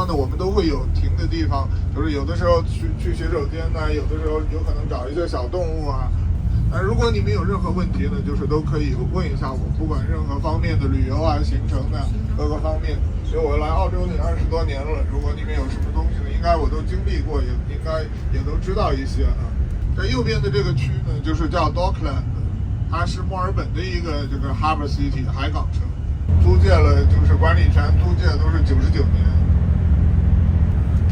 方呢，我们都会有停的地方，就是有的时候去洗手间呢，有的时候有可能找一些小动物啊。如果你们有任何问题呢，就是都可以问一下我，不管任何方面的旅游啊、行程啊各个方面。因为我来澳洲也20多年了，如果你们有什么东西呢，应该我都经历过，也应该也都知道一些啊。在右边的这个区呢，就是叫 Dockland， 它是墨尔本的一个这个 Harbour City 海港城，租借了就是管理权租借都是99年。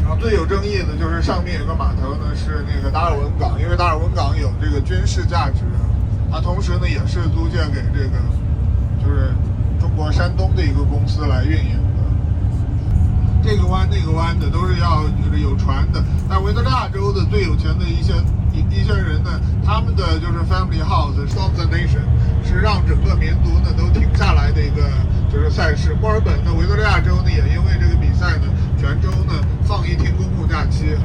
然后最有争议的就是上面有个码头呢，是那个达尔文港，因为达尔文港有这个军事价值，它同时呢也是租借给这个就是中国山东的一个公司来运营的。这个湾那个湾的都是要就是有船的。但维多利亚州的最有钱的一些人呢，他们的就是 family house stop the nation， 是让整个民族呢都停下来的一个就是赛事。墨尔本的维多利亚州呢也因为这个比赛呢，全州呢放一天公共假期啊。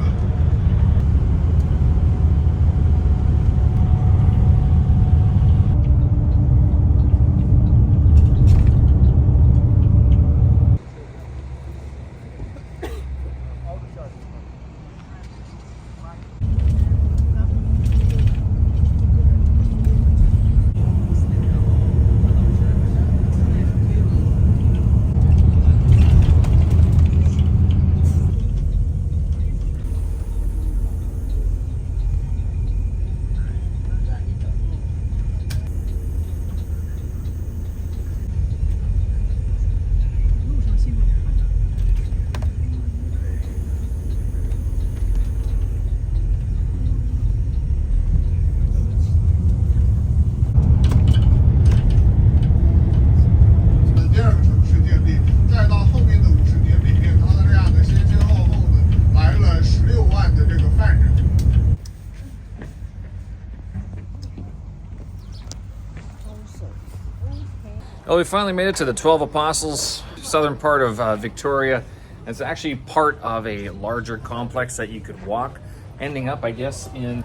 Well, we finally made it to the 12 Apostles, southern part of Victoria. It's actually part of a larger complex that you could walk, ending up, I guess, in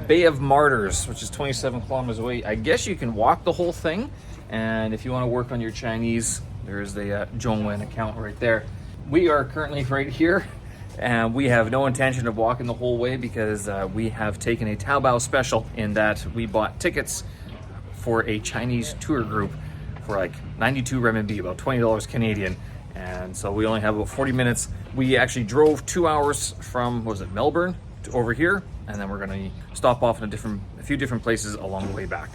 Bay of Martyrs, which is 27 kilometers away. I guess you can walk the whole thing, and if you want to work on your Chinese, there's the Zhongwen account right there. We are currently right here, and we have no intention of walking the whole way because we have taken a Taobao special in that we bought tickets for a Chinese tour group for like 92 renminbi, about $20 Canadian. And so we only have about 40 minutes. We actually drove 2 hours from, what was it, Melbourne to over here, and then we're gonna stop off in a few different places along the way back.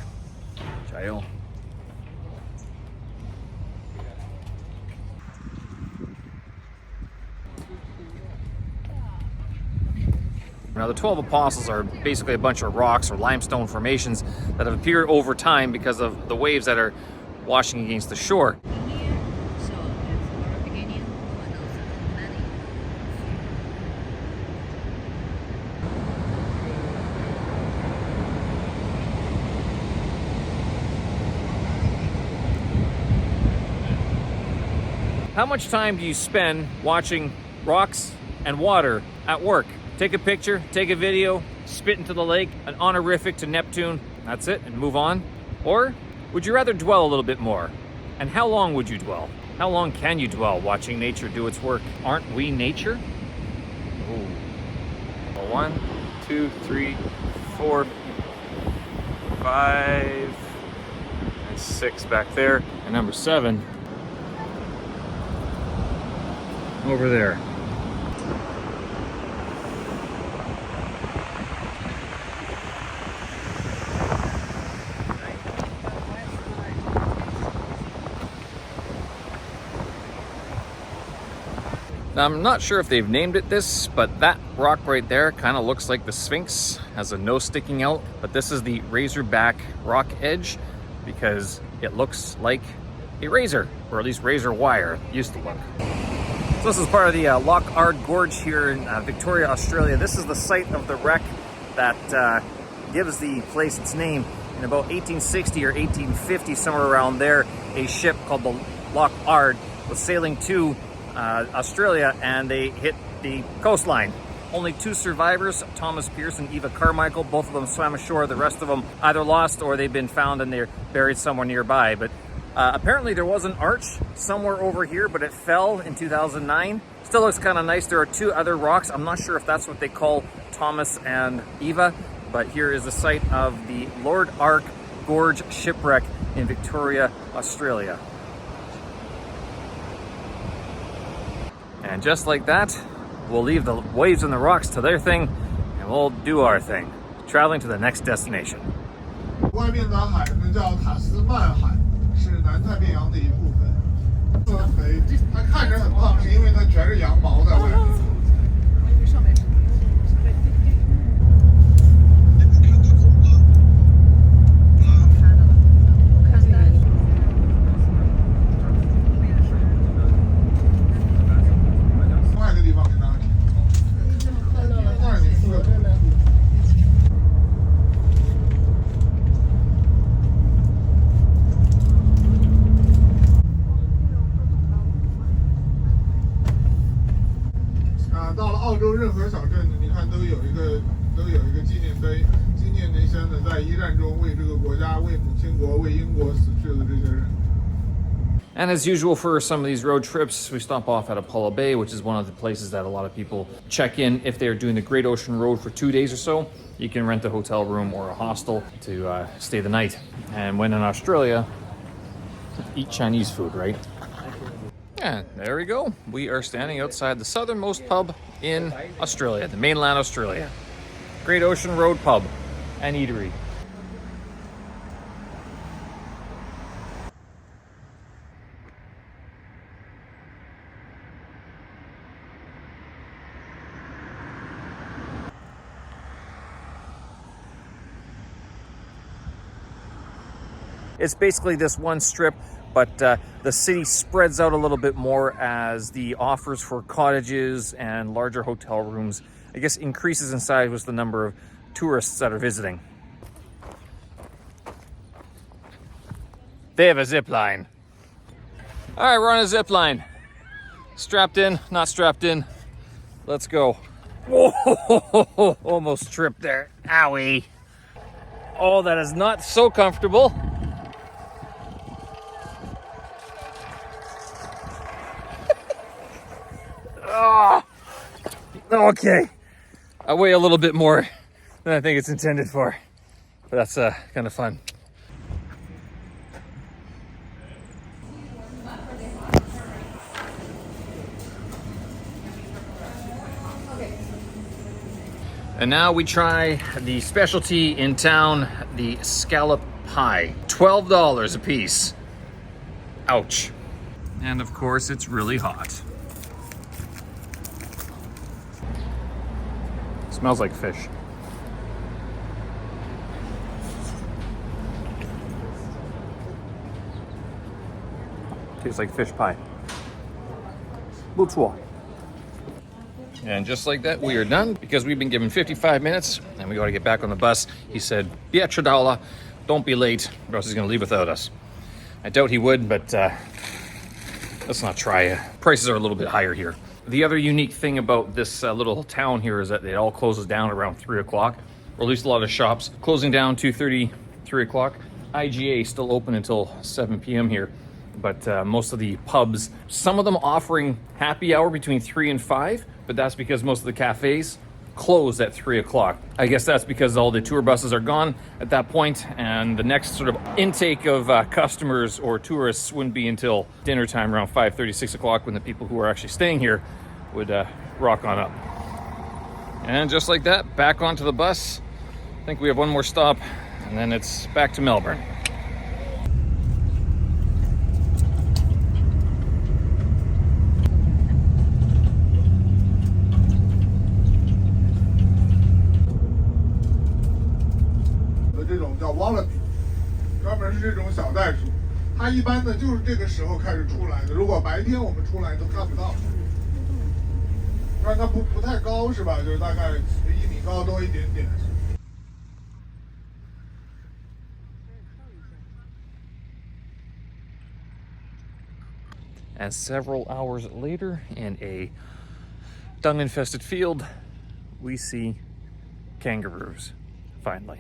Jayo. Now the 12 Apostles are basically a bunch of rocks or limestone formations that have appeared over time because of the waves that are washing against the shore. How much time do you spend watching rocks and water at work? Take a picture, take a video, spit into the lake, an honorific to Neptune, that's it, and move on? Or would you rather dwell a little bit more? And how long would you dwell? How long can you dwell watching nature do its work? Aren't we nature? Ooh. Well, 1, 2, 3, 4, 5, and 6 back there. And number 7 over there. Now, I'm not sure if they've named it this, but that rock right there kind of looks like the Sphinx, has a nose sticking out, but this is the Razorback Rock Edge because it looks like a razor, or at least razor wire used to look. So this is part of the Loch Ard Gorge here in Victoria, Australia. This is the site of the wreck that gives the place its name. In about 1860 or 1850, somewhere around there, a ship called the Loch Ard was sailing to Australia, and they hit the coastline. Only 2 survivors, Thomas Pierce and Eva Carmichael. Both of them swam ashore. The rest of them either lost or they've been found and they're buried somewhere nearby. But apparently there was an arch somewhere over here, but it fell in 2009. Still looks kind of nice. There are two other rocks. I'm not sure if that's what they call Thomas and Eva, but here is the site of the Loch Ard Gorge shipwreck in Victoria, Australia. And just like that, we'll leave the waves and the rocks to their thing, and we'll do our thing, traveling to the next destination. 外面的海呢叫塔斯曼海，是南太平洋的一部分。肥，它看着很胖，是因为它全是羊毛在外面。另外一个地方给大家听。那儿你四个。到了澳洲任何小镇呢，你看都有一个纪念碑，纪念那些呢在一战中为这个国家、为母亲国、为英国死去的这些人。And as usual for some of these road trips, we stop off at Apollo Bay, which is one of the places that a lot of people check in if they're doing the Great Ocean Road for 2 days or so. You can rent a hotel room or a hostel to stay the night. And when in Australia, eat Chinese food, right? And there we go. We are standing outside the southernmost pub in Australia, the mainland Australia. Great Ocean Road Pub and Eatery. It's basically this one strip, but the city spreads out a little bit more as the offers for cottages and larger hotel rooms, I guess, increases in size with the number of tourists that are visiting. They have a zip line. All right, we're on a zip line. Strapped in, not strapped in. Let's go. Whoa, almost tripped there. Owie. Oh, that is not so comfortable. Oh, okay. I weigh a little bit more than I think it's intended for, but that's kind of fun. And now we try the specialty in town, the scallop pie. $12 a piece. Ouch. And of course, it's really hot. Smells like fish. Tastes like fish pie. 不错. And just like that, we are done because we've been given 55 minutes and we got to get back on the bus. He said, Pietrodala, don't be late, or else he's going to leave without us. I doubt he would, but let's not try. Prices are a little bit higher here. The other unique thing about this little town here is that it all closes down around 3 o'clock, or at least a lot of shops closing down 2:30, 3 o'clock. IGA still open until 7 p.m. here, but most of the pubs, some of them offering happy hour between 3 and 5, but that's because most of the cafes close at 3 o'clock. I guess that's because all the tour buses are gone at that point, and the next sort of intake of customers or tourists wouldn't be until dinner time around 5:30, 6 o'clock, when the people who are actually staying here would rock on up. And just like that, back onto the bus. I think we have one more stop, and then it's back to Melbourne. wallaby 专门是这种小袋鼠，它一般呢就是这个时候开始出来的。如果白天我们出来都看不到，但它不太高是吧？就是大概1米高多一点点。And several hours later, in a dung-infested field, we see kangaroos, finally.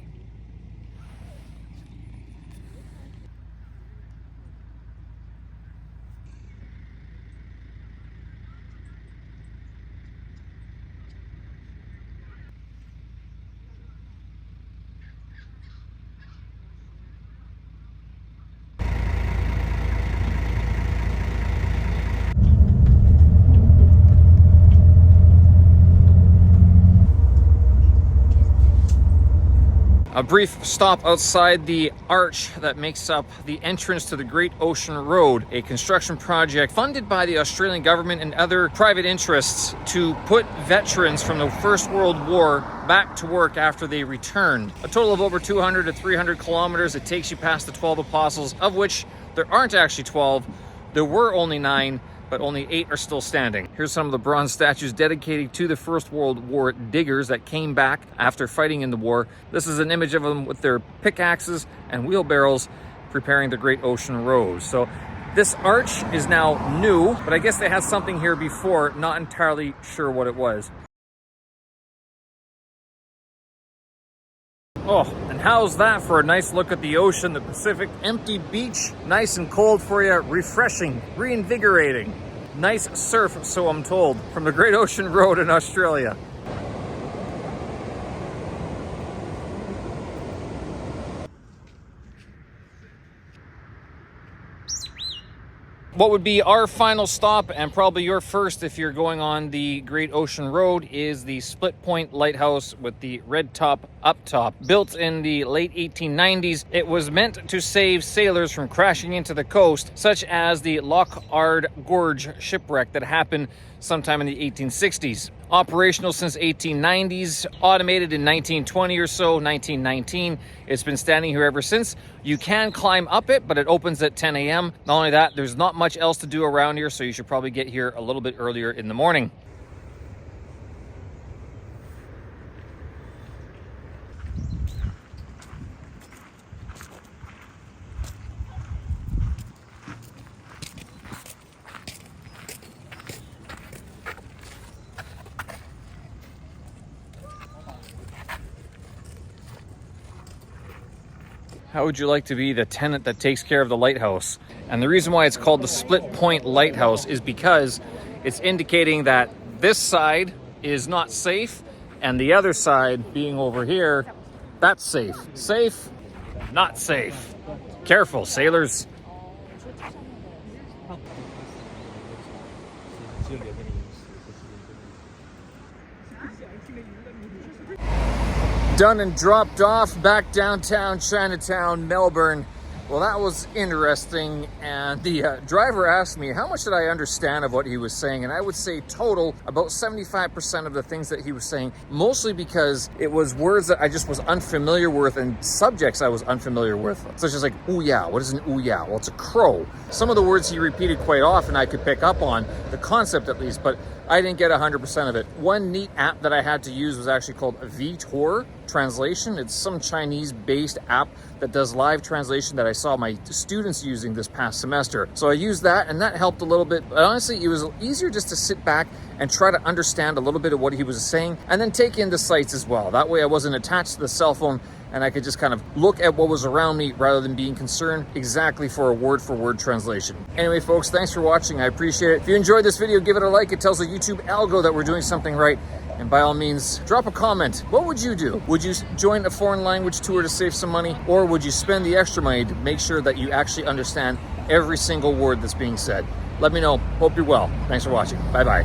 A brief stop outside the arch that makes up the entrance to the Great Ocean Road, a construction project funded by the Australian government and other private interests to put veterans from the First World War back to work after they returned. A total of over 200 to 300 kilometers. It takes you past the 12 apostles, of which there aren't actually 12. There were only 9, but only 8 are still standing. Here's some of the bronze statues dedicated to the First World War diggers that came back after fighting in the war. This is an image of them with their pickaxes and wheelbarrows preparing the Great Ocean Road. So this arch is now new, but I guess they had something here before, not entirely sure what it was. Oh, and how's that for a nice look at the ocean, the Pacific? Empty beach, nice and cold for you, refreshing, reinvigorating. Nice surf, so I'm told, from the Great Ocean Road in Australia. What would be our final stop, and probably your first if you're going on the Great Ocean Road, is the Split Point Lighthouse with the red top up top. Built in the late 1890s, it was meant to save sailors from crashing into the coast, such as the Loch Ard Gorge shipwreck that happened sometime in the 1860s. Operational since 1890s, automated in 1920 or so, 1919. It's been standing here ever since. You can climb up it, but it opens at 10 a.m. Not only that, there's not much else to do around here, so you should probably get here a little bit earlier in the morning. How would you like to be the tenant that takes care of the lighthouse? And the reason why it's called the Split Point Lighthouse is because it's indicating that this side is not safe, and the other side, being over here, that's safe. Safe, not safe. Careful, sailors. Done and dropped off back downtown Chinatown, Melbourne. Well, that was interesting, and the driver asked me how much did I understand of what he was saying, and I would say total about 75% of the things that he was saying, mostly because it was words that I just was unfamiliar with and subjects I was unfamiliar with, such as like, ooh yeah, what is an ooh yeah? Well, it's a crow. Some of the words he repeated quite often I could pick up on, the concept at least, but I didn't get 100% of it. One neat app that I had to use was actually called VTOR Translation. It's some Chinese-based app that does live translation that I saw my students using this past semester. So I used that, and that helped a little bit. But honestly, it was easier just to sit back and try to understand a little bit of what he was saying, and then take in the sights as well. That way I wasn't attached to the cell phone, and I could just kind of look at what was around me rather than being concerned exactly for a word-for-word translation. Anyway, folks, thanks for watching. I appreciate it. If you enjoyed this video, give it a like. It tells the YouTube algo that we're doing something right. And by all means, drop a comment. What would you do? Would you join a foreign language tour to save some money? Or would you spend the extra money to make sure that you actually understand every single word that's being said? Let me know. Hope you're well. Thanks for watching. Bye-bye.